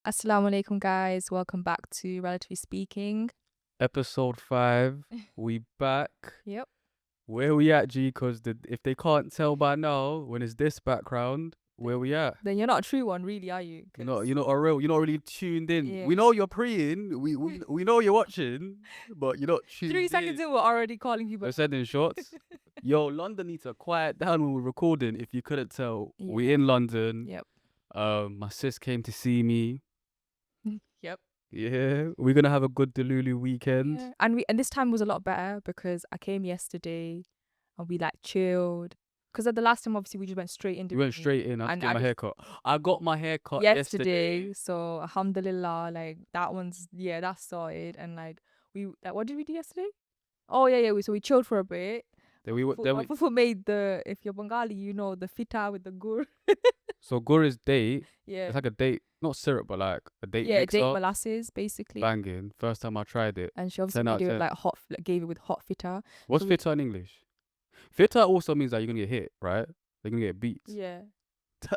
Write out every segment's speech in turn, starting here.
Assalamu alaikum, guys. Welcome back to Relatively Speaking. Episode 5. We back. Yep. Where we at, G? Because if they can't tell by now, when it's this background, where we at? Then you're not a true one, really, are you? You're not a real. You're not really tuned in. Yeah. We know you're preying. We know you're watching, but you're not tuned 3 in. seconds in, we're already calling people. We're sending shots. Yo, London needs to quiet down when we're recording. If you couldn't tell, Yeah. we're in London. Yep. My sis came to see me. Yep. Yeah, we're gonna have a good Delulu weekend. Yeah. And this time was a lot better because I came yesterday and we like chilled. Because at the last time, obviously, we just went straight in. We went straight in. I had to get my hair cut. I got my hair cut yesterday. So alhamdulillah, like that's sorted. And like what did we do yesterday? Oh yeah. So we chilled for a bit. Then we Fufu made if you're Bengali, you know the fita with the gur. So gur is date. Yeah. It's like a date, not syrup, but like a date Yeah, mixer. date molasses basically. Banging. First time I tried it. And she obviously 10 out made of it 10. like gave it with hot fita. What's So we- fita in English? Fita also means that you're gonna get hit, right? You're gonna get beat. Yeah.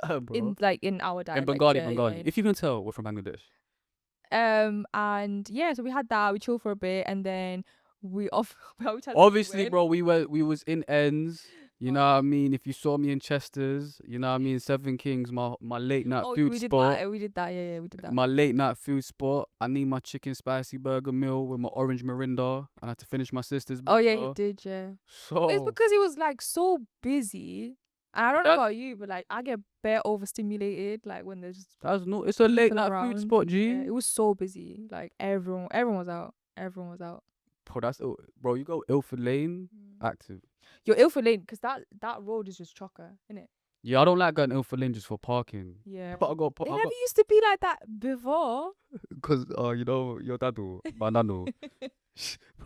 Damn, bro. In our dialect. In Bengali, yeah, Bengali. yeah. If you can tell, we're from Bangladesh. And yeah, so we had that. We chilled for a bit, and then we off. Obviously, bro, we was in ends. You know what I mean? If you saw me in Chester's, you know what I mean? Seven Kings, my late night food we spot. Did that. We did that. Yeah, we did that. My late night food spot. I need my chicken spicy burger meal with my orange Mirinda. And I had to finish my sister's burger. Oh yeah, he did. Yeah. So It's because he was like so busy. And I don't know That- about you, but like I get bare overstimulated like when there's it's a late people night around. food spot, G. Yeah, it was so busy. Like everyone was out. Everyone was out. Bro, you go Ilford Lane, active. You're Ilford Lane because that road is just chocker, innit? Yeah, I don't like going Ilford Lane just for parking. Yeah. But I got It never used to be like that before. because you know your dadu, my nano.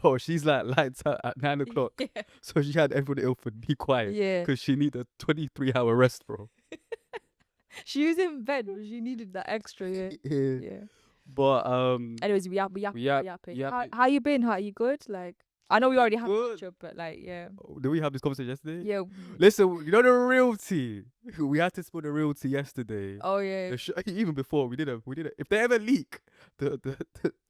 Bro, she's like lights out at 9 o'clock, Yeah. so she had everyone at Ilford be quiet Yeah. because she need a 23-hour rest, bro. She was in bed, but she needed that extra. Yeah. Yeah. But Anyways, we yapping. yapping. How you been? How you good? Like I know we already had a Good. catch up, but like yeah. Did we have this conversation yesterday? Yeah. Listen, you know the real tea. We had to spill the real tea yesterday. Oh yeah. Even before we did it. If they ever leak, you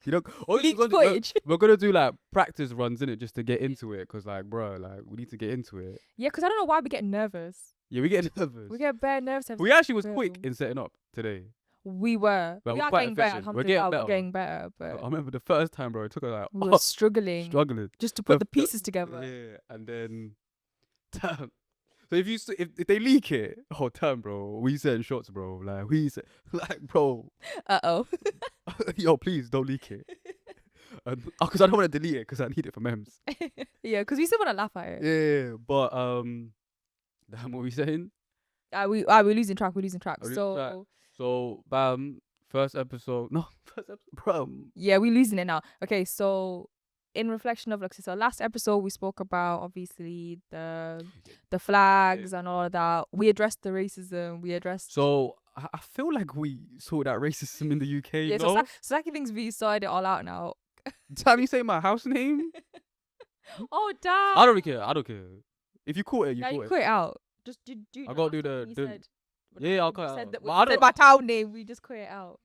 know, Leaked footage. we're gonna do like practice runs in it just to get into it, cause like, bro, like we need to get into it. Yeah, because I don't know why we get nervous. Yeah, we get nervous. We get bare nervous. We actually was quick in setting up today. We were. Like, We we're are quite getting better. efficient. We're getting Alhamdulillah, better. we're getting better. But I remember the first time, bro. It took us like we were struggling struggling. just to put the The- pieces together. Yeah, and then, damn. So if they leak it, oh damn, bro, we send shots, bro. Like we said, like, bro, Oh. yo, please don't leak it. Because I don't want to delete it because I need it for memes. Yeah, because we still want to laugh at it. Yeah, but damn, what we saying? We're losing track. We're losing track. We're losing So track. So bam, first episode, bro. yeah, we're losing it now. Okay, so in reflection of so last episode we spoke about obviously the flags and all of that. We addressed the racism. We addressed So I feel like we saw that racism in the UK. yeah. You So know? Saki thinks we sorted it all out now. Time you say my house name? Oh damn! I don't care. I don't care. If you caught it, you Now caught you it. quit out. Just do. I gotta do that's what the- we said. Yeah, I'll We cut it said out. that But we I said don't- my town name. We just quit it out.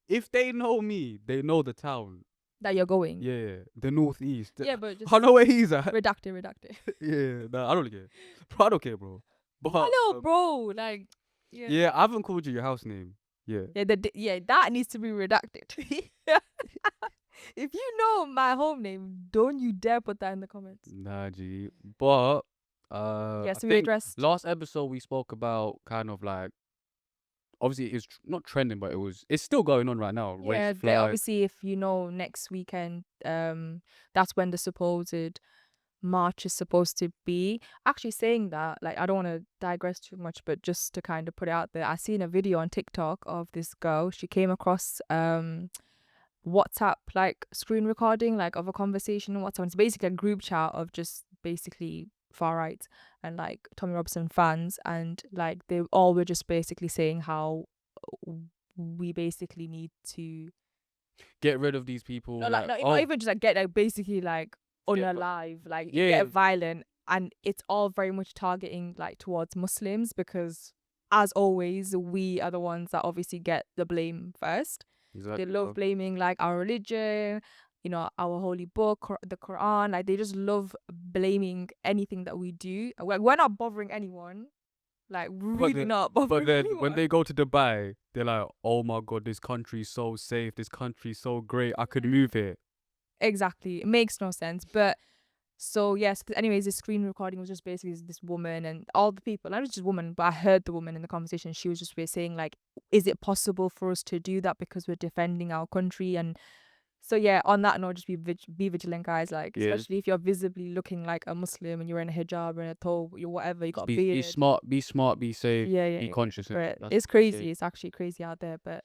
If they know me, they know the town. That you're going. Yeah, the northeast. Yeah, but just I know where he's at. redact it. Yeah, nah, I don't care. Bro, I don't care, bro. But Hello, bro. Like yeah. yeah, I haven't called you your house name. Yeah. Yeah, that needs to be redacted. If you know my home name, don't you dare put that in the comments. Nah, G. But Yeah, I so we think addressed. last episode we spoke about kind of like, obviously it's not trending, but it's still going on right now. Yeah, Race flag. obviously, if you know, next weekend, that's when the supposed march is supposed to be. Actually, saying that, like, I don't want to digress too much, but just to kind of put it out there, I seen a video on TikTok of this girl. She came across WhatsApp like screen recording, like of a conversation on WhatsApp. It's basically a group chat of just basically far right and like Tommy Robinson fans, and like they all were just basically saying how we basically need to Get rid of these people. not even just like get like basically like unalive, like Yeah. get violent, and it's all very much targeting like towards Muslims because as always, we are the ones that obviously get the blame first. They Exactly, love bro. blaming like our religion, our holy book, the Quran. Like they just love blaming anything that we do. Like we're not bothering anyone. Like But really the, not but bothering then when anyone. they go to Dubai, they're like, "Oh my god, this country's so safe. This country's so great. I could move here." Exactly. It makes no sense. But so yes, anyways, this screen recording was just basically this woman and all the people. Not just woman, but I heard the woman in the conversation. She was just saying like, is it possible for us to do that because we're defending our country? And so yeah, on that note, just be vigilant, guys. Like Yeah. especially if you're visibly looking like a Muslim and you're in a hijab or in a thobe, you whatever, you Just got a beard. be smart, be safe, Yeah, yeah, be yeah. conscious. But That's it's what we say. crazy. It's actually crazy out there. But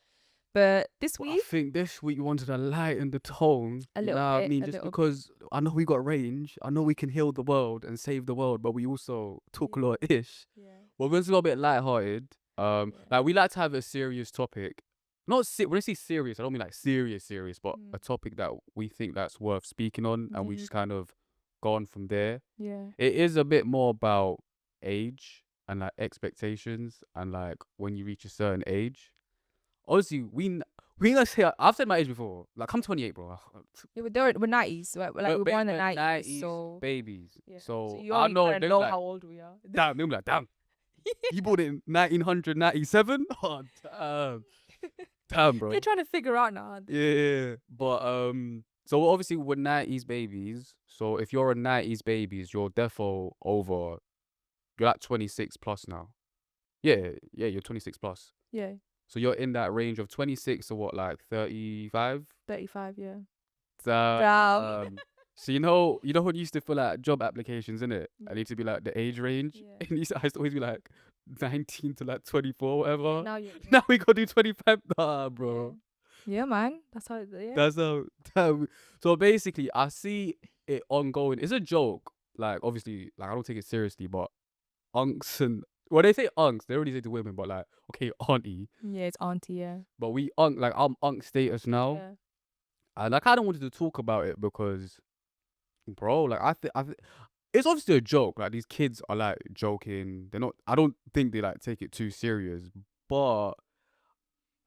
this But I week, think this week you wanted to lighten the tone. a You little know what I bit, mean? a Just little bit. because I know we got range, I know we can heal the world and save the world, but we also talk a Yeah, lot of ish. yeah, Well, we're a bit lighthearted. yeah. Like we like to have a serious topic. Not when I say serious, I don't mean like serious, but a Mm. topic that we think that's worth speaking on, and we Yeah, just kind of go on from there. yeah. It is a bit more about age and like expectations, and like when you reach a certain age. Honestly, we gonna say I've said my age before. Like I'm 28, bro. Yeah, we're 90s. We're born in the 90s, 90s so babies. yeah. So So you I already know kind of they're know like, how old we are. damn. They're like, damn. You bought it in 1997. Oh, damn, damn, They're bro. trying to figure out now. Aren't they? Yeah, but so obviously we're 90s babies. So if you're a 90s babies, you're defo over. You're like 26 plus now. Yeah, yeah, you're 26 plus. Yeah, So you're in that range of 26 to what, like 35? 35. Yeah. Damn. Damn. So you know when you used to fill out job applications, innit? Yeah. I need to be like the age range. Yeah. And I used to always be like 19 to like 24, Yeah, whatever. now you. Now we gotta do 25. Nah, Yeah. bro. Yeah, man. That's how. Yeah. That's how. Damn. So basically, I see it ongoing. It's a joke. Like obviously, like I don't take it seriously, but unks and well, they say unks. They already say to women, but like okay, auntie. Yeah, it's auntie. Yeah. But we unk like I'm Unc Status now, Yeah. and I kind of wanted to talk about it because, bro, like I think it's obviously a joke. Like these kids are like joking. They're not. I don't think they like take it too serious. But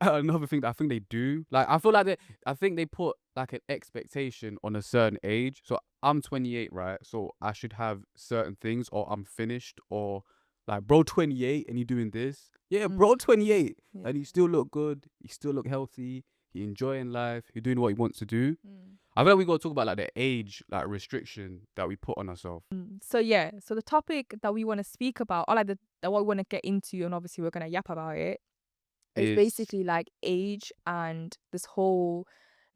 another thing that I think they do, like I feel like I think they put like an expectation on a certain age. So I'm 28, right? So I should have certain things, or I'm finished, or like bro 28 and you doing this. Yeah, bro 28 Yeah. and you still look good. You still look healthy. You're enjoying life. You're doing what you want to do. I feel like we got to talk about like the age like restriction that we put on ourselves. So yeah. So the topic that we want to speak about, or like the what we want to get into, and obviously we're gonna yap about it, is Is basically like age and this whole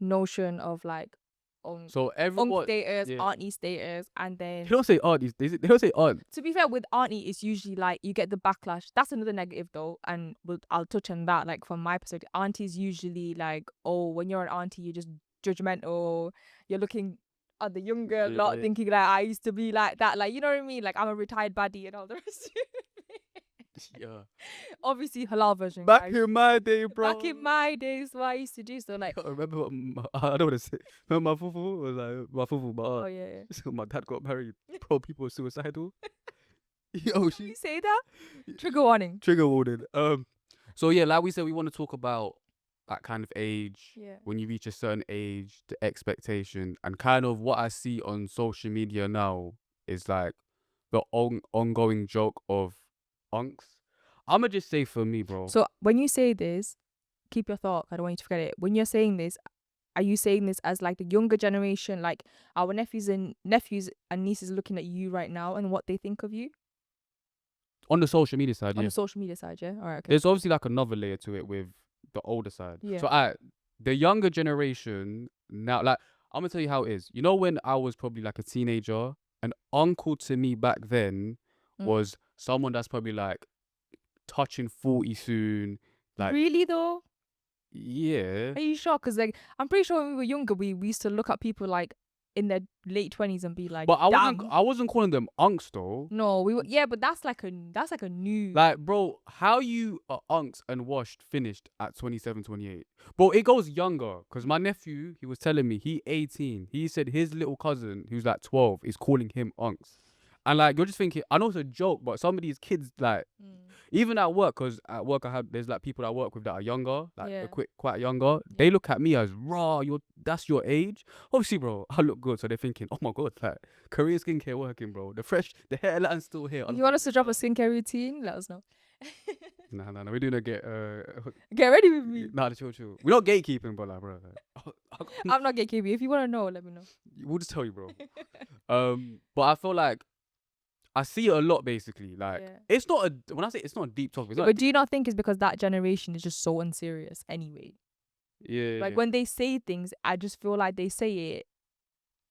notion of like so unc everyone. status, Yeah. auntie status, and They then don't say aunt. They don't say aunt. to be fair, with auntie, it's usually like you get the backlash. That's another negative though, and I'll touch on that. Like from my perspective, auntie's usually like, oh, when you're an auntie, you're just judgmental. You're looking at the younger lot, Yeah. thinking like I used to be like that. Like you know what I mean? Like I'm a retired baddie and all the rest. Yeah. Obviously, halal version, Back guys. in my day, bro. Back in my days, what I used to do. So like, I remember I don't want to say. Remember my fufu was like my fufu, my oh aunt. yeah, yeah. So my dad got married. Bro, people were suicidal. Yo, You she say that? Trigger warning. trigger warning. So yeah, like we said, we want to talk about that kind of age. Yeah. When you reach a certain age, the expectation, and kind of what I see on social media now is like the ongoing joke of unks. I'ma just say for me, bro. So when you say this, keep your thought. I don't want you to forget it. When you're saying this, are you saying this as like the younger generation, like our nephews and nieces looking at you right now and what they think of you On the social media side, on yeah. the social media side? Yeah. All right. Okay. There's obviously like another layer to it with the older side. Yeah. So the younger generation now, like I'm gonna tell you how it is. You know, when I was probably like a teenager, an uncle to me back then was someone that's probably like touching 40 soon. Like Really though? yeah. Are you sure? Because like I'm pretty sure when we were younger, we used to look at people like in their late 20s and be like, But damn. I wasn't calling them unks though. No, we were, yeah, but that's like a new. Like, bro, how you are unks and washed finished at 27, 28? Bro, it goes younger. Because my nephew, he was telling me, he 18. He said his little cousin, who's like 12, is calling him unks. And like you're just thinking, I know it's a joke, but some of these kids like Mm. even at work, because at work there's like people I work with that are younger, like Yeah. quite younger. They Yeah. look at me as raw. That's your age. Obviously, bro, I look good, so they're thinking, oh my god, like Korean skincare working, bro. The hairline's still here. If you want us to drop a skincare routine, let us know. Nah. We're doing a get Get ready with me. nah, chill. We're not gatekeeping, but like, bro, I'm not gatekeeping. If you want to know, let me know. we'll just tell you, bro. But I feel like I see it a lot, basically. Like, Yeah. it's not when I say it's not a deep topic. It's Yeah, not but do you not think it's because that generation is just so unserious anyway? Like when they say things, I just feel like they say it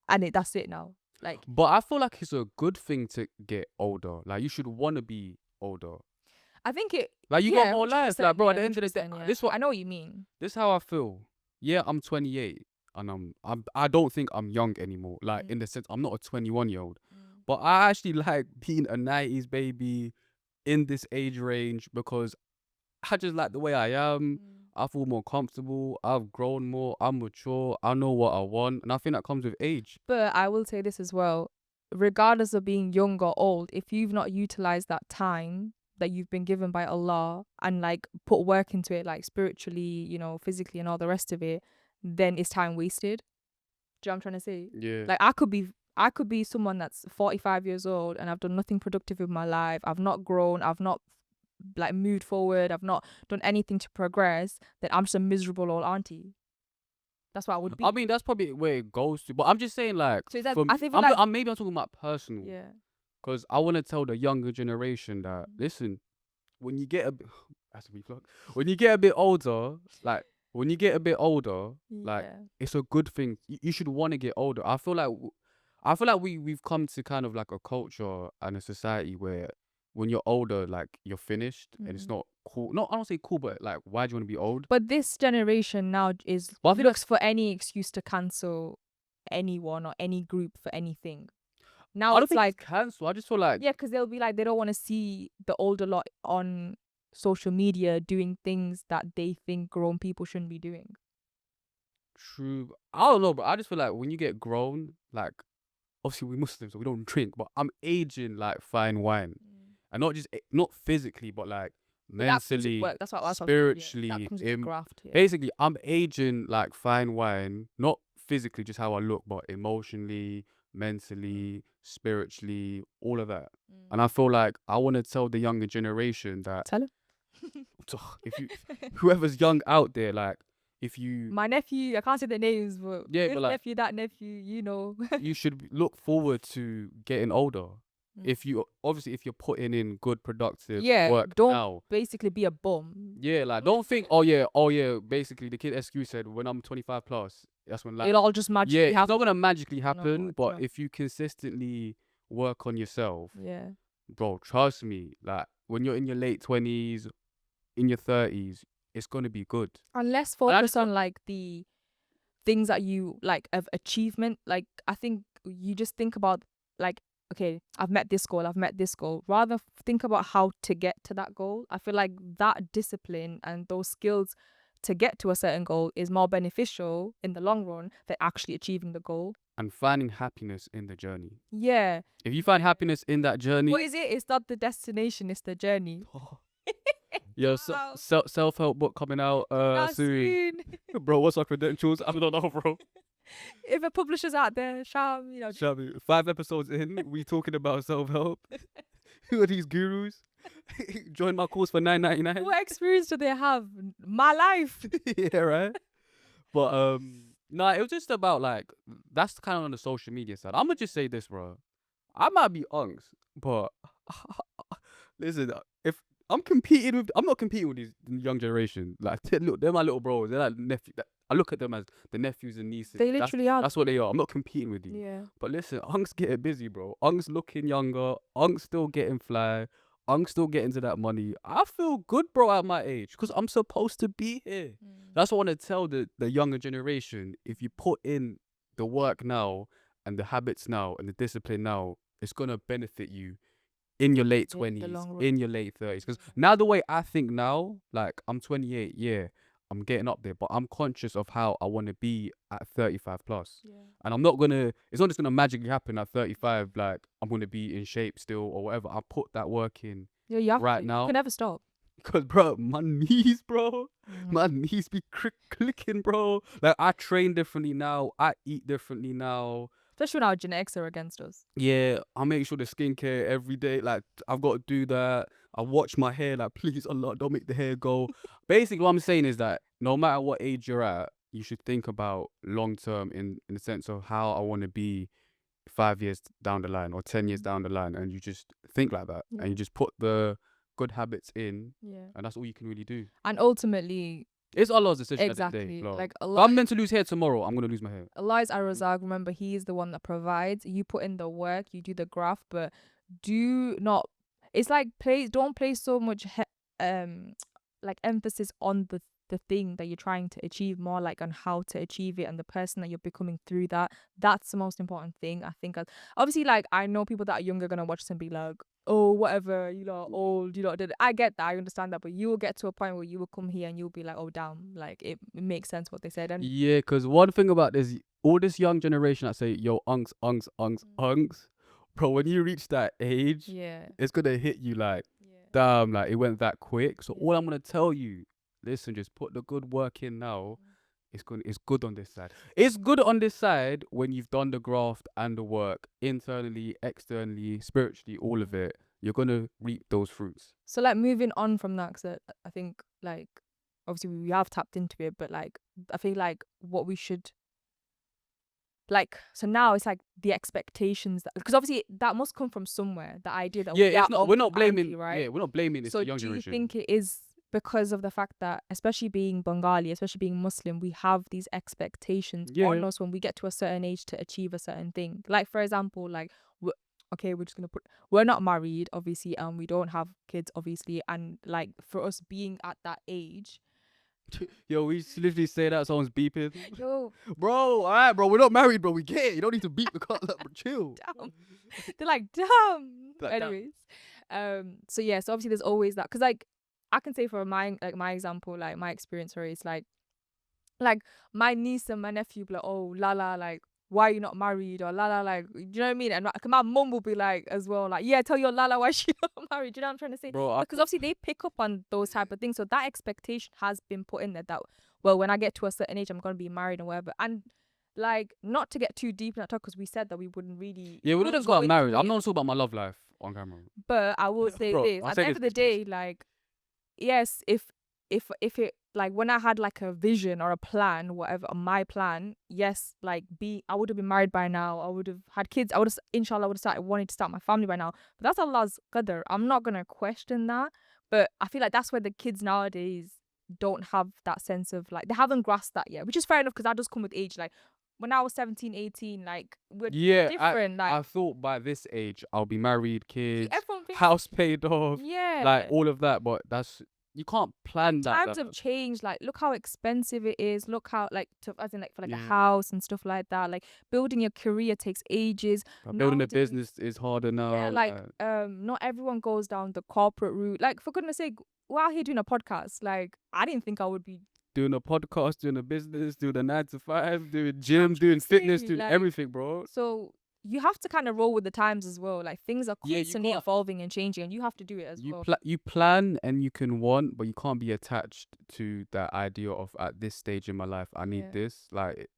and that's it now. Like, But I feel like it's a good thing to get older. Like, you should want to be older. I think it. Like, you got more life. 100%, Like, bro, at yeah, the end of the day, 100%, yeah. this what I know what you mean. this is how I feel. Yeah, I'm 28, and I don't think I'm young anymore. Like, in the sense, I'm not a 21-year-old. But I actually like being a 90s baby in this age range because I just like the way I am. I feel more comfortable. I've grown more. I'm mature. I know what I want. And I think that comes with age. But I will say this as well. Regardless of being young or old, if you've not utilized that time that you've been given by Allah and like put work into it, like spiritually, you know, physically and all the rest of it, then it's time wasted. Do you know what I'm trying to say? Yeah. Like I could be someone that's 45 years old and I've done nothing productive with my life. I've not grown. I've not like moved forward. I've not done anything to progress. Then I'm just a miserable old auntie. That's what I would be. I mean, that's probably where it goes to. But I'm just saying, like, So is that, from, I feel like maybe I'm talking about personal. yeah. Because I want to tell the younger generation that, listen, when you get a bit, that's a reflux. When you get a bit older, like, like, Yeah. it's a good thing. You should want to get older. I feel like we've come to kind of like a culture and a society where when you're older, like, you're finished and it's not cool. No, I don't say cool, but like, why do you want to be old? But this generation now But I think looks for any excuse to cancel anyone or any group for anything. Now I don't it's think like, it's cancel. I just feel like yeah, because they'll be like, they don't want to see the older lot on social media doing things that they think grown people shouldn't be doing. true. I don't know, but I just feel like when you get grown, like, obviously we Muslims, so we don't drink, but I'm aging like fine wine, and not physically, but like But that comes with mentally, work. That's what I was spiritually. That comes with the graft. Yeah. Basically, I'm aging like fine wine, not physically, just how I look, but emotionally, mentally, spiritually, all of that. And I feel like I want to tell the younger generation that Tell him. if you, whoever's young out there, like, if you, My nephew, I can't say the names, but yeah, this but like, nephew, that nephew, you know. you should look forward to getting older. If you're putting in good productive Yeah, work don't now. basically be a bum. Yeah, like, don't think, oh yeah, basically the kid SQ said when I'm 25 plus, that's when, like, It'll all just magically yeah, it's happen. not gonna magically happen, God, but yeah. if you consistently work on yourself, Yeah. bro, trust me, like, when you're in your late 20s, in your 30s, it's gonna be good. And less And I focus just on like the things that you like of achievement. Like I think you just think about like, okay, I've met this goal. Rather think about how to get to that goal. I feel like that discipline and those skills to get to a certain goal is more beneficial in the long run than actually achieving the goal. and finding happiness in the journey. Yeah. If you find happiness in that journey, What is it? It's not the destination, it's the journey. yo, Wow. self-help book coming out soon. Soon. Bro, what's our credentials? I don't know, bro. If a publisher's out there, shout, you know. Shall we? 5 episodes in, we talking about self-help. Who are these gurus? Join my course for $9.99. What experience do they have? My life. Yeah, right. But nah, it was just about like, that's kind of on the social media side. I'm gonna just say this, bro. I might be unks, but listen, if I'm not competing with these young generation. Like, look, they're my little bros. They're like nephew. I look at them as the nephews and nieces. They literally are. That's what they are. I'm not competing with you. Yeah. But listen, Unc's getting busy, bro. Unc's looking younger. Unc's still getting fly. Unc's still getting to that money. I feel good, bro, at my age, because I'm supposed to be here. That's what I want to tell the younger generation. If you put in the work now and the habits now and the discipline now, it's going to benefit you in your late 20s, long run. in your late 30s. Because now the way I think now, like, I'm 28, yeah. I'm getting up there, but I'm conscious of how I want to be at 35 plus. Yeah. And I'm not gonna, it's not just gonna magically happen at 35, like I'm gonna be in shape still or whatever. I put that work in Yeah, you have right to. You now. can never stop. Because, bro, my knees, bro, my Mm. knees be clicking, bro. Like, I train differently now. I eat differently now. Especially when our genetics are against us. Yeah, I make sure the skincare every day. Like, I've got to do that. I watch my hair. Like, please, Allah, don't make the hair go. Basically, what I'm saying is that no matter what age you're at, you should think about long term in the sense of how I want to be 5 years down the line or 10 years Mm. down the line. And you just think like that. Yeah. And you just put the good habits in. Yeah. And that's all you can really do. And ultimately, It's Allah's decision at the end of the day. exactly, Bro. like If Allah, I'm meant to lose hair tomorrow, I'm gonna lose my hair. Allah is Ar-Razak. Remember, He is the one that provides. You put in the work, you do the graft, but do not. It's like don't place so much like emphasis on the thing that you're trying to achieve, more like on how to achieve it and the person that you're becoming through that. That's the most important thing, I think. Obviously, like, I know people that are younger gonna watch this and be like, oh, whatever, you know, old, you know, I get that, I understand that, but you will get to a point where you will come here and you'll be like, oh, damn, like, it makes sense what they said. And Yeah, because one thing about this, all this young generation that say, yo, unks, unks, unks, unks, bro, when you reach that age, yeah, it's gonna hit you like, yeah, damn, like it went that quick. So yeah. all I'm gonna tell you, listen, just put the good work in now. It's good on this side. It's good on this side when you've done the graft and the work internally, externally, spiritually, all of it. You're gonna reap those fruits. So, like, moving on from that, because I think, like, obviously we have tapped into it, but, like, I feel like what we should, like, so now it's like the expectations that, because obviously that must come from somewhere, the idea that Yeah, we are it's not. up We're not blaming. anti, right? Yeah, we're not blaming this So the young do you generation. think it is because of the fact that, especially being Bengali, especially being Muslim, we have these expectations on Yeah, us when we get to a certain age to achieve a certain thing? Like, for example, like, okay, we're just gonna put, we're not married, obviously, and we don't have kids, obviously, and like, for us being at that age, yo, we literally say that someone's beeping. yo, Bro, alright, bro, we're not married, bro. We get it. You don't need to beep the car. Chill. damn, they're like, damn. Like, damn. Anyways, so yeah, so obviously there's always that, because, like, I can say for my, like, my example, like, my experience, where it's like my niece and my nephew be like, oh, Lala, like, why are you not married? Or Lala, like, do you know what I mean? And my mum will be like, as well, like, yeah, tell your Lala why she not married. Do you know what I'm trying to say? Bro, Because obviously they pick up on those type of things. So that expectation has been put in there that, well, when I get to a certain age, I'm going to be married and whatever. And, like, not to get too deep in that talk, because we said that we wouldn't really, yeah, we're not wouldn't talking go about into marriage. I'm it. not talking about my love life on camera. But I will say Bro, this, I'll at say the end this. of the day, like, yes, if it, like, when I had like a vision or a plan, whatever, my plan, yes, like, I would have been married by now, I would have had kids, I would have, inshallah, I would have started wanting to start my family by now. But that's Allah's qadr. I'm not gonna question that. But I feel like that's where the kids nowadays don't have that sense of, like, they haven't grasped that yet, which is fair enough, because that does come with age. Like, when I was 17, 18, like, we're Yeah, different. Like, I thought by this age I'll be married, see, kids, everyone thinks, house paid off, like yeah, all of that. But that's you can't plan that. times have changed. Like, look how expensive it is. Look how, like, to, as in, like, for like a Yeah. house and stuff like that. Like, building your career takes ages. Building a Nowadays, business is harder now. yeah, like, not everyone goes down the corporate route. Like, for goodness sake, we're out here doing a podcast. Like, I didn't think I would be. Doing a podcast, doing a business, doing a 9 to 5, doing gym, I'm trying doing to fitness, say, doing like, everything, bro. So you have to kind of roll with the times as well. Like, things are Yeah, you constantly can't. evolving and changing, and you have to do it as well. You plan and you can want, but you can't be attached to that idea of at this stage in my life I need Yeah. this. Like,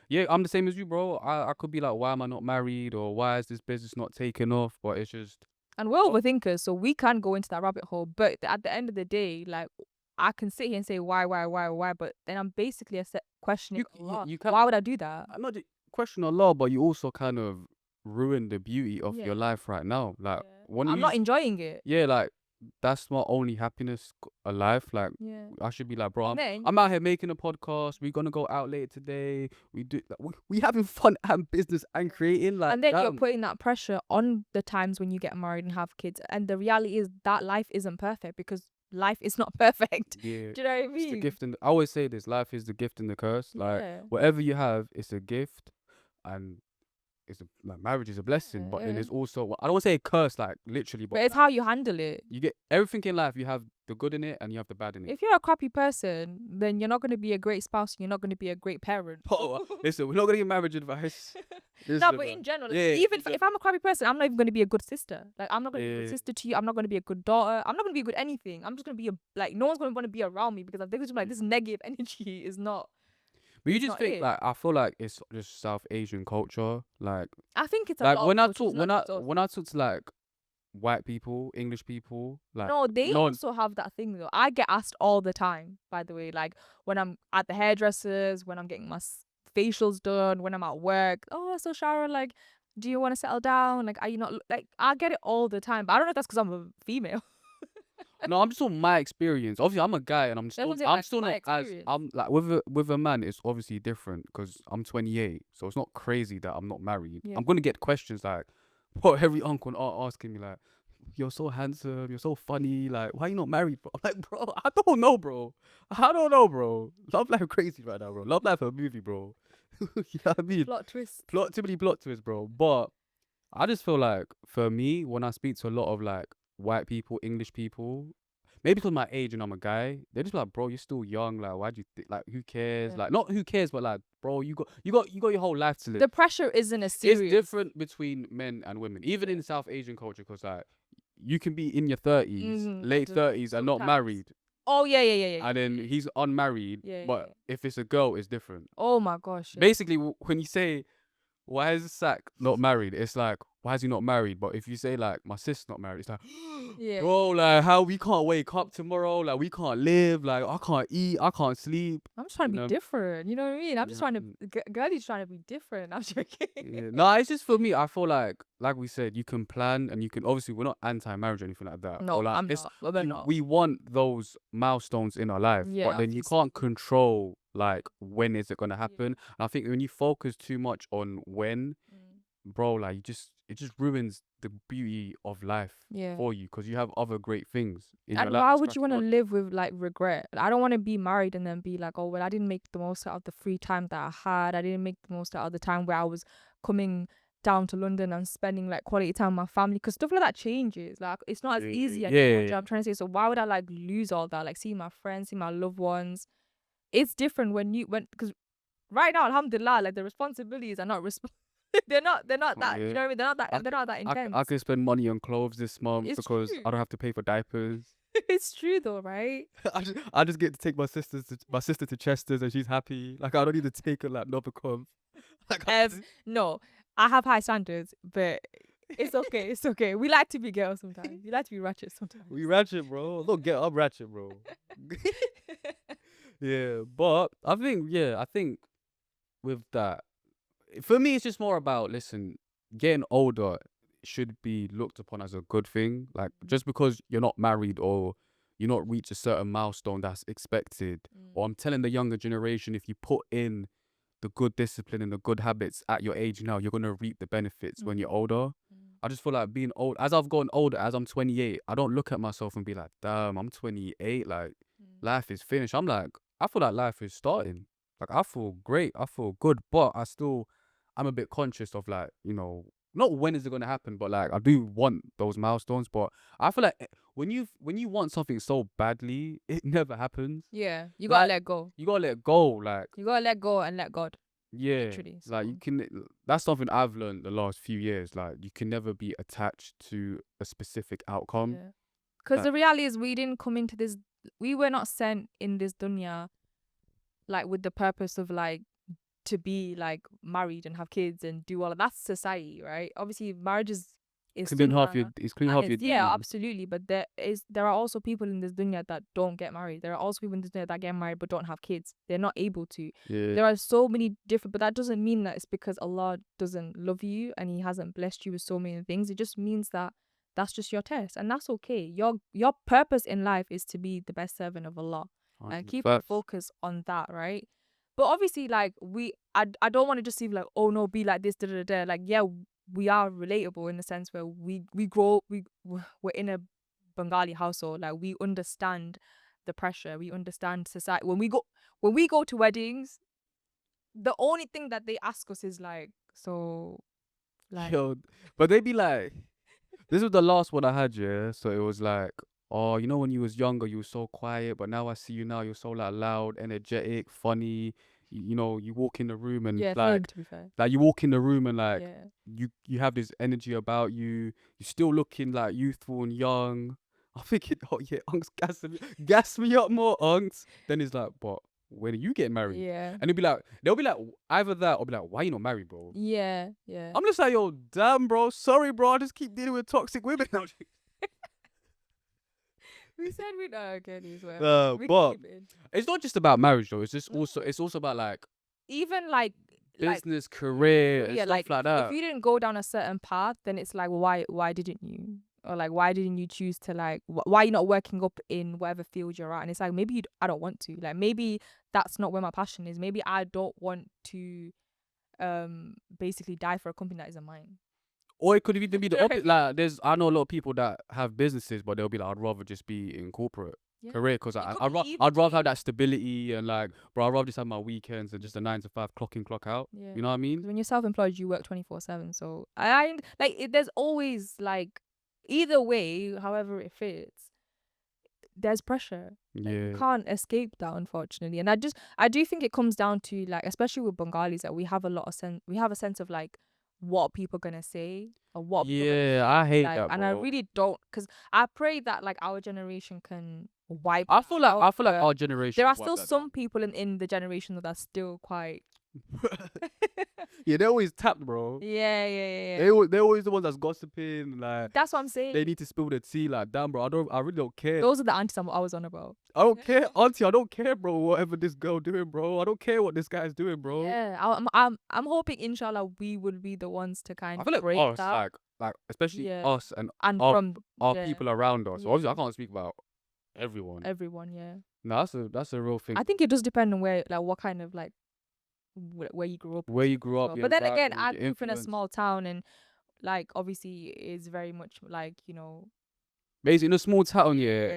yeah, I'm the same as you, bro. I could be like, why am I not married, or why is this business not taking off? But it's just And we're overthinkers, so we can go into that rabbit hole. But at the end of the day, like, I can sit here and say why, but then I'm basically questioning Allah. you can't. Why would I do that? I'm not question Allah, but you also kind of ruin the beauty of Yeah. your life right now. Like when I'm you not enjoying it. yeah, like that's my only happiness alive. Like Yeah. I should be like, bro, And then I'm out here making a podcast. We're gonna go out later today. We do like, we having fun and business and creating. Like, and then you're damn. putting that pressure on the times when you get married and have kids. And the reality is that life isn't perfect, because life is not perfect. Yeah, Do you know what I it's the mean? gift and I always say this: life is the gift and the curse. Like Yeah. whatever you have, it's a gift, and like marriage is a blessing, but then Yeah. there's also, I don't want to say a curse, like literally, but But it's like how you handle it. you get everything in life. You have the good in it and you have the bad in it. If you're a crappy person, then you're not going to be a great spouse. You're not going to be a great parent. Oh, listen, we're not gonna get marriage advice. No, Listen, but man. in general, Yeah, even in if I'm a crappy person, I'm not even going to be a good sister. Like, I'm not going to be a good yeah, sister to you. I'm not going to be a good daughter. I'm not going to be a good anything. I'm just going to be like, no one's going to want to be around me because I'm thinking like yeah. this negative energy is not, But you it's just not think it. like I feel like it's just South Asian culture, I think it's a like lot of when I cultures, talk not just us. when I talk to like white people, English people, like No, they non. also have that thing though. I get asked all the time, by the way, like when I'm at the hairdressers, when I'm getting my facials done, when I'm at work. Oh, so Sharon, like, do you want to settle down? Like, are you not like? I get it all the time, but I don't know if that's because I'm a female. No, I'm just on my experience. Obviously, I'm a guy, and That's what I'm saying. I'm Like still my not as experience. I'm like with a man. It's obviously different because I'm 28, so it's not crazy that I'm not married. Yeah. I'm gonna get questions like, what every uncle are asking me like, you're so handsome, you're so funny, like why you not married, bro? I'm like, bro, I don't know, bro. I don't know, bro. Love life crazy right now, bro. Love life a movie, bro. You know what I mean? Plot twist. Too many plot twists, bro. But I just feel like for me, when I speak to a lot of like white people, English people, maybe because my age and I'm a guy, they're just like, bro, you're still young. Like, why do you think? Like, who cares? Yeah. Like, not who cares, but like, bro, you got your whole life to live. The pressure isn't as It's serious. different between men and women, even Yeah. in South Asian culture, because like you can be in your 30s, And late 30s, and not sometimes. married, Oh yeah. and then he's unmarried. Yeah. But if it's a girl, it's different. Oh my gosh. Yeah. Basically, when you say why is Sack not married? It's like, why is he not married? But if you say like my sister's not married, it's like, Yeah. bro, like how we can't wake up tomorrow, like we can't live, like I can't eat, I can't sleep. I'm just trying to You be know? different. You know what I mean? I'm just Yeah. trying to. Girlie's trying to be different. I'm joking. Yeah. No, it's just for me. I feel like we said, you can plan and you can obviously we're not anti-marriage or anything like that. No, Or like I'm it's not. We're not. we want those milestones in our life, Yeah, but then you obviously. can't control like when is it gonna Yeah. happen. And I think when you focus too much on when, bro, like it just ruins the beauty of life Yeah. for you because you have other great things in your And life why to would scratch you want to on. live with like regret? I don't want to be married and then be like, oh, well, I didn't make the most out of the free time that I had. I didn't make the most out of the time where I was coming down to London and spending like quality time with my family because stuff like that changes. Like, it's not as easy anymore. Yeah, Do you know what I'm trying to say? So, why would I like lose all that? Like, see my friends, see my loved ones. It's different because right now, alhamdulillah, like the responsibilities are not they're not that, you yeah. know what I mean? They're not that I intense. could spend money on clothes this month It's because true. I don't have to pay for diapers. It's true though, right? I just get to take my sister to Chester's and she's happy. Like I don't need to take her like Novikov. Like No, I have high standards, but it's okay. It's okay. We like to be girls sometimes. We like to be ratchet sometimes. we ratchet, bro. Look, get up ratchet, bro. Yeah, but I think with that, for me, it's just more about listen, getting older should be looked upon as a good thing. Like just because you're not married or you not reach a certain milestone that's expected, or I'm telling the younger generation, if you put in the good discipline and the good habits at your age now, you're gonna reap the benefits when you're older. I just feel like being old, as I've gotten older, as I'm 28, I don't look at myself and be like, damn, I'm 28, like life is finished. I'm like, I feel like life is starting. Like I feel great, I feel good, but I'm a bit conscious of like, not when is it gonna happen, but like I do want those milestones. But I feel like when you want something so badly, it never happens. Yeah, you gotta Like let go. you gotta let go. Like You gotta let go and let God, yeah, literally. like you So can. That's something I've learned the last few years. Like you can never be attached to a specific outcome. yeah, because Like the reality is we didn't come into this. We were not sent in this dunya like with the purpose of like to be like married and have kids and do all of that's society, right? Obviously, marriage is sunnah. it's clean half Is your yeah, deen. absolutely. But there are also people in this dunya that don't get married. There are also people in this dunya that get married but don't have kids. They're not able to. Yeah, There are so many different, but that doesn't mean that it's because Allah doesn't love you and He hasn't blessed you with so many things. It just means that that's just your test, and that's okay. Your purpose in life is to be the best servant of Allah and keep the facts. focus on that, right? But obviously, like I don't want to just see like, oh no, be like this, da da da. Like, yeah, we are relatable in the sense where we're in a Bengali household. Like, we understand the pressure. We understand society. When we go to weddings, the only thing that they ask us is like, so Like, Yo, but they be like, this was the last one I had, yeah. So it was like, oh, you know, when you was younger, you were so quiet, but now I see you now, you're so like loud, energetic, funny. You know, you walk in the room and yeah, same like, to be fair. you walk in the room and like, Yeah. you have this energy about you. You're still looking like youthful and young. I'm thinking, oh yeah, Unc's gas me up more, Uncs. Then he's like, but when are you getting married? Yeah. And they'll be like, either that or be like, why you not married, bro? Yeah. Yeah. I'm just like, yo, damn, bro. Sorry, bro. I just keep dealing with toxic women. We said we know okay, these whatever. We can But keep it in. it's not just about marriage, though. It's just No. also, it's also about like Even like business, career, and career, stuff like like if that. you didn't go down a certain path, then it's like, well, why didn't you? Or like, why didn't you choose to like, why are you not working up in whatever field you're at? And it's like, maybe I don't want to. Like, maybe that's not where my passion is. Maybe I don't want to basically die for a company that isn't mine. Or it could even be the Right. opposite. Like, I know a lot of people that have businesses, but they'll be like, I'd rather just be in corporate Yeah. career because It could I'd, be either I'd rather way. have that stability and like, bro, I'd rather just have my weekends and just a 9 to 5 clock in, clock out. Yeah. You know what I 'Cause mean? when you're self-employed, you work 24/7. So I like there's always like either way, however it fits, there's pressure. Like you Yeah. can't escape that, unfortunately. And I do think it comes down to like, especially with Bengalis, that we have a lot of we have a sense of like what people gonna say or what people gonna Yeah, think. I hate Like, that, and I bro. really don't, because I pray that like our generation can wipe I that feel like out. But our there generation are wiped still that some down. people in the generation that are still quite Yeah, they're always tapped, bro. yeah, yeah, yeah, yeah. They're always the ones that's gossiping. Like That's what I'm they saying. need to spill the tea. Like damn, bro. I really don't care. Those are the aunties I was on about. I don't care, auntie. I don't care, bro. Whatever this girl doing, bro. I don't care what this guy's doing, bro. Yeah, I'm hoping inshallah we will be the ones to kind I of feel like break us, that. like especially Yeah, us and and our from our yeah, people around us. Obviously, I yeah, can't speak about everyone. everyone. Yeah, No, that's a real thing. I think it does depend on where, like, what kind of like where you grew up and Where you stuff grew as up, well. your But then again, environment, I your grew up in a influence. small town, and like obviously it's very much like Basically, in a small town, yeah, yeah,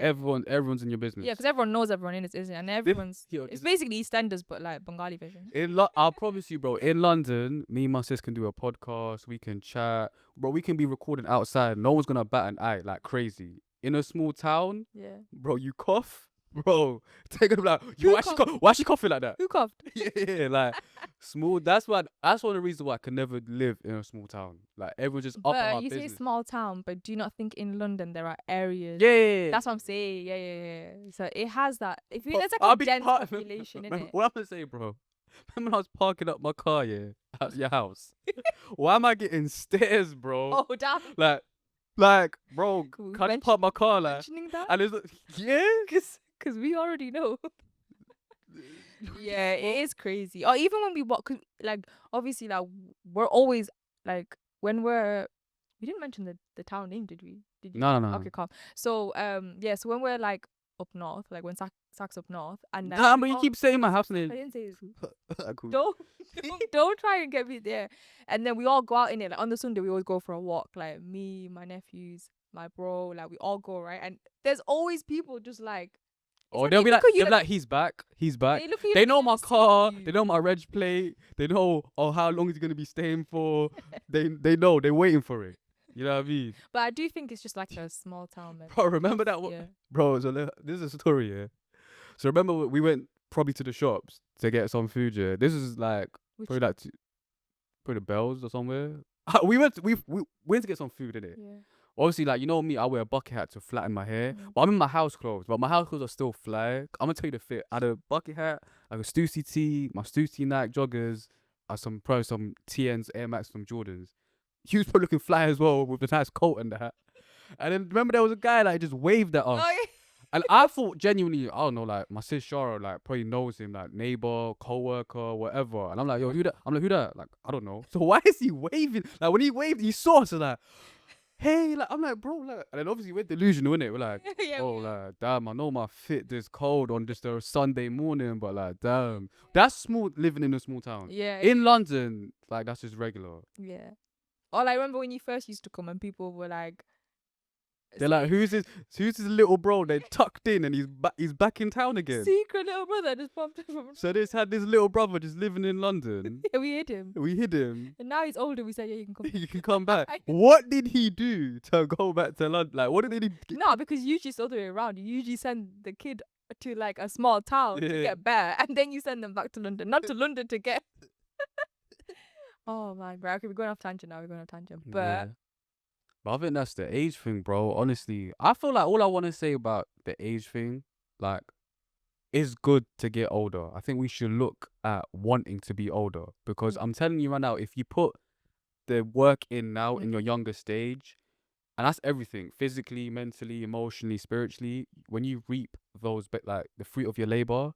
everyone's in your yeah, business. because everyone knows everyone in it, isn't it? And everyone's Yo, it's basically EastEnders, but like Bengali version. I promise you, bro. In London, me and my sis can do a podcast. We can chat, bro. We can be recording outside. No one's gonna bat an eye like crazy. In a small town, Yeah. bro, you cough, bro. Take it like, Who you coughed? why she coughing like that? Who coughed? Yeah, like small. That's why. That's one of the reasons why I can never live in a small town. Like everyone's just up on But my you say business. small town, but do you not think in London there are areas? Yeah. That's what I'm saying. Yeah, yeah, yeah. So it has that. If you, But there's like I'll a be dense part. population in it. What I'm gonna say, bro. Remember when I was parking up my car, yeah, at your house. Why am I getting stairs, bro? Oh, damn. Bro, Cool. can I just park my car, like? Mentioning that? And it's like, yeah. Because we already know. Yeah, it is crazy. Or even when we walk, 'cause, like, obviously, like, we're always, like, when we didn't mention the town name, did we? Did you? No, no, no. Okay, calm. So, yeah, so when we're, like, up north, like, when Sack's up north, and, like, Nah, we but you all, keep saying my house I name. didn't say it. Cool. Don't try and get me there. And then we all go out in it. Like on the Sunday, we always go for a walk. Like me, my nephews, my bro. Like we all go, right. And there's always people just like. It's Or like they'll they be look like, at you he's back, he's back. They look at you They like know they've my never seen car, you. they know my reg plate, they know how long is he gonna be staying for. They know, they're waiting for it. You know what I mean? But I do think it's just like a small town, man. Bro, remember that one? Yeah. Bro, so this is a story, yeah. So remember we went probably to the shops to get some food, yeah. This is like Which, probably like probably the Bells or somewhere. We went to get some food, innit? yeah. Obviously, like, you know me, I wear a bucket hat to flatten my hair. Mm. But I'm in my house clothes. But my house clothes are still fly. I'm gonna tell you the fit. I had a bucket hat, like a Stussy tee, my Stussy Nike joggers, probably some TNs, Air Max, some Jordans. He was probably looking fly as well with a nice coat and that. And then remember there was a guy like just waved at us. Oh, yeah. And I thought genuinely, I don't know, like my sis Shara like probably knows him, like neighbor, co-worker, whatever. And I'm like, yo, who that? I'm like, who that? Like, I don't know. So why is he waving? Like when he waved, he saw us and like, hey, like I'm like, bro, like, and then obviously we're delusional, innit? We're like, Yeah, oh, we are. like, damn, I know my fit this cold on just a Sunday morning, but like, damn, that's small living in a small town. Yeah. In London, like that's just regular. Yeah. Or like remember when you first used to come and people were like, They're like, who's his little bro? They're tucked in and he's back in town again. Secret little brother just popped up from. So this had this little brother just living in London. Yeah, we hid him. We hid him. And now he's older. We said, yeah, you can come. You can come back. What did he do to go back to London? Like, what did he? No, because usually it's the other way around. You usually send the kid to like a small town to get better, and then you send them back to London, not to London to get. Oh my god. Okay, we're going off tangent now. But Yeah. But I think that's the age thing, bro. Honestly, I feel like all I want to say about the age thing, like, it's good to get older. I think we should look at wanting to be older because I'm telling you right now, if you put the work in now in your younger stage, and that's everything, physically, mentally, emotionally, spiritually, when you reap those, like the fruit of your labor,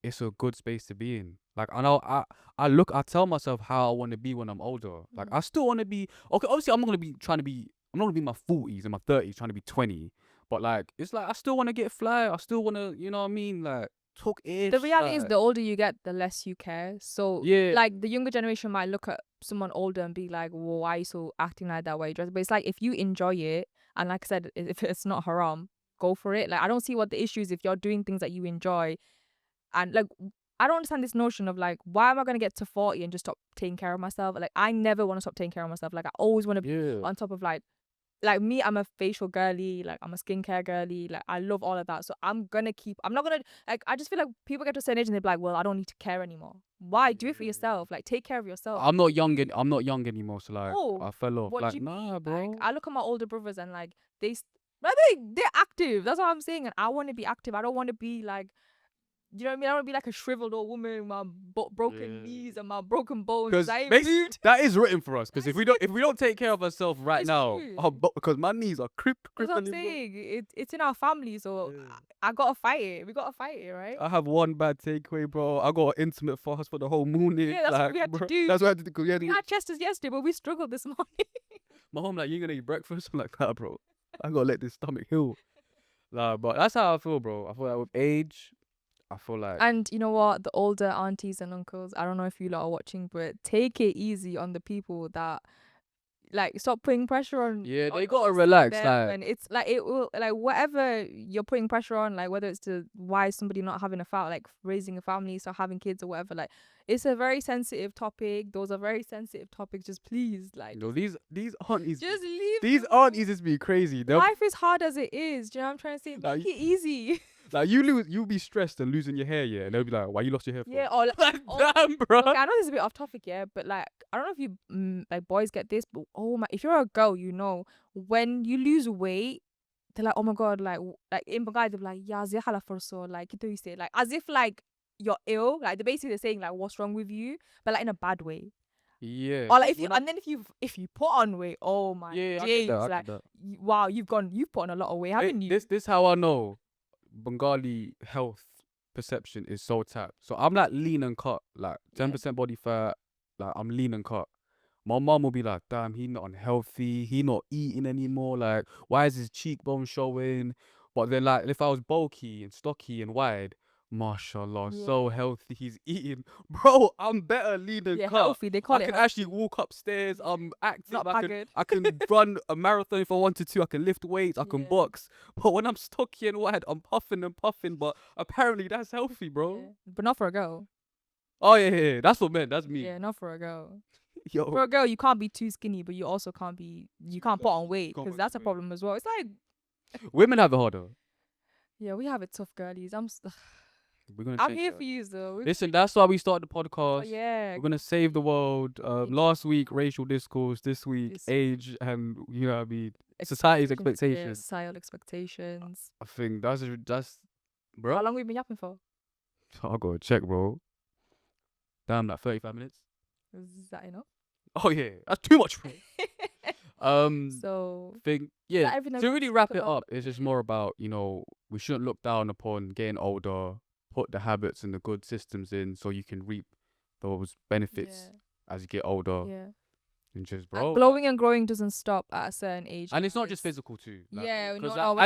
it's a good space to be in. Like, I tell myself how I want to be when I'm older. Like, I still want to be, okay, obviously I'm not going to be in my 40s and my 30s trying to be 20. But like, it's like, I still want to get fly. I still want to, you know what I mean? Like, talk ish. the reality is, the older you get, the less you care. So Yeah. like the younger generation might look at someone older and be like, well, why are you so acting like that way? But it's like, if you enjoy it, and like I said, if it's not haram, go for it. Like, I don't see what the issue is if you're doing things that you enjoy. And like, I don't understand this notion of like, why am I going to get to 40 and just stop taking care of myself? Like, I never want to stop taking care of myself. Like, I always want to be on top of like me, I'm a facial girly, like I'm a skincare girly, like I love all of that. So I'm not gonna, like, I just feel like people get to a certain age and they're like, well, I don't need to care anymore. Why? Do it for yourself. Like, take care of yourself. I'm not young anymore, so like, Oh, I fell off. what Like, do you nah, mean? bro. Like, I look at my older brothers and like they're active. That's what I'm saying. And I want to be active. I don't want to be like, you know what I mean? I don't want to be like a shriveled old woman with my broken knees and my broken bones. Because that is written for us. Because if we don't take care of ourselves right It's now, true. because my knees are That's what I'm crippling. saying. It's in our family, so I gotta fight it. We gotta fight it, right? I have one bad takeaway, bro. I got an intimate fast for the whole morning. Yeah, that's like, what we had bro, to do. That's what I had to do. We had Chester's yesterday, but we struggled this morning. My mom like, you gonna eat breakfast? I'm like, nah, bro. I gotta let this stomach heal. Nah, but that's how I feel, bro. I feel like with age, I feel like. And you know what? The older aunties and uncles, I don't know if you lot are watching, but take it easy on the people that, like, stop putting pressure on. Yeah, they on gotta us relax. them, Like, and it's like, it will, like, whatever you're putting pressure on, like whether it's to why is somebody not having a family, like raising a family, so having kids or whatever, like it's a very sensitive topic. Those are very sensitive topics. Just please, like, these aunties, just leave. these aunties just be crazy. Life is hard as it is. Do you know what I'm trying to say? Like, Make it easy. Like, you'll be stressed and losing your hair, yeah, and they'll be like, why you lost your hair for? Yeah, or Like, damn, bro. okay, I know this is a bit off topic, yeah, but like, I don't know if you like boys get this, but oh my, if you're a girl, you know, when you lose weight, they're like, oh my god, like in Bengali they're like, yeah, zihala forso, like you say, like as if like you're ill, like they're saying like what's wrong with you, but like in a bad way. Yeah. Or like and then if you put on weight, oh my days, I like get that. wow, you've put on a lot of weight, haven't you? This how I know Bengali health perception is so tapped. So I'm like lean and cut, like 10% body fat, like I'm lean and cut. My mom will be like, damn, he not unhealthy, he not eating anymore, like why is his cheekbone showing? But then like if I was bulky and stocky and wide, mashallah, so healthy, he's eating. Bro, I'm better lean and cut. Healthy, they call I it can healthy. actually walk upstairs, I'm active, Not haggard. I can run a marathon if I wanted to, I can lift weights, I can box. But when I'm stocky and wide, I'm puffing and puffing, but apparently that's healthy, bro. Yeah. But not for a girl. Oh yeah, that's what men, that's me. Yeah, not for a girl. Yo. For a girl, you can't be too skinny, but you also can't put on weight, because that's a problem as well. It's like, Women have it harder. yeah, we have it tough, girlies. I'm I'm here for you, though. Listen, that's why we started the podcast. Oh, yeah. We're gonna save the world. Last week, racial discourse. This week, age, and you know what I mean, society's expectations. Yeah, societal expectations. I think that's bro. How long we been yapping for? I gotta check, bro. Damn, like 35 minutes. Is that enough? Oh yeah, that's too much for me. So think yeah. everything To we really talked wrap it about? up, it's just more about, you know, we shouldn't look down upon getting older. Put the habits and the good systems in so you can reap those benefits as you get older. Yeah. And just, bro. Glowing and growing doesn't stop at a certain age. And it's not just physical too. Like, Yeah, because no,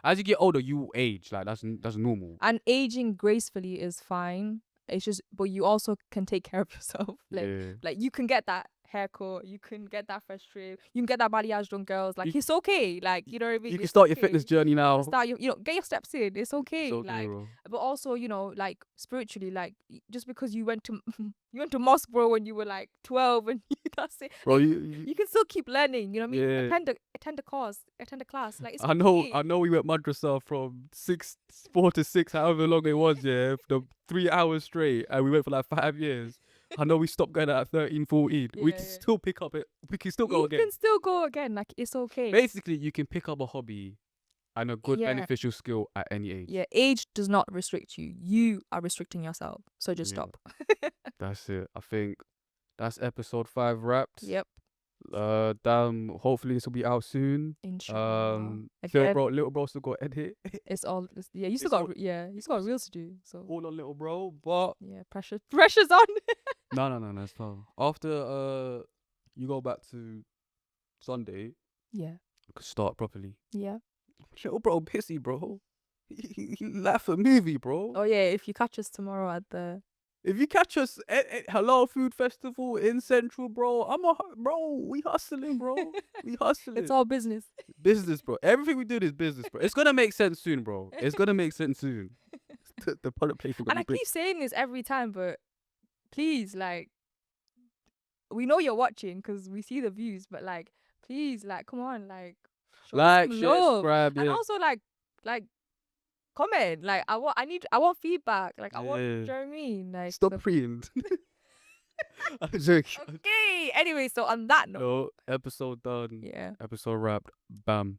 as you get older, you age. Like that's normal. And aging gracefully is fine. It's just, but you also can take care of yourself. Like you can get that haircut, you can get that fresh trim, you can get that balayage done, girls. Like, it's okay. Like, you know what I mean? You can It's start your okay. fitness journey now. Start your, get your steps in. It's okay. It's okay, Like, bro. but also, like spiritually, like just because you went to you went to mosque, bro, when you were like 12, and that's it. Bro, Like, you can still keep learning. You know what I mean? yeah. Attend a course, attend a class. Like, it's I okay. know we went madrasa from 4 to 6, however long it was, yeah, for the 3 hours straight, and we went for like 5 years. I know we stopped going at 13, 14. We Yeah, can yeah. still pick up it. We can still go You again. can still go again. Like, it's okay. Basically, you can pick up a hobby and a good Yeah. beneficial skill at any age. Yeah, age does not restrict you. You are restricting yourself. So just Yeah. stop. That's it. I think that's episode 5 wrapped. Yep. Damn. Hopefully this will be out soon. Inshallah. Little bro still got edit. It's all. Yeah, you still It's got. all- You still got reels to do. So All on little bro, but yeah, pressure's on. no, it's fine. After you go back to Sunday, Yeah. you can start properly. Yeah. Little bro, pissy, bro. He laugh a movie, bro. Oh yeah. If you catch us tomorrow at the. If you catch us at Halal Food Festival in Central, bro, we hustling, bro. We hustling. It's all business. Business, bro. Everything we do is business, bro. It's gonna make sense soon, bro. It's gonna make sense soon. The product placement. And I keep saying this every time, but please, like, we know you're watching because we see the views, but like, please, like, come on, like, show Like, some share, love. subscribe, And yeah. also like comment. Like, I want feedback. Like, I want, do you know what I mean? Like, Stop preying. I'm joking. Okay. Anyway, so on that note. No, episode done. Yeah. Episode wrapped. Bam.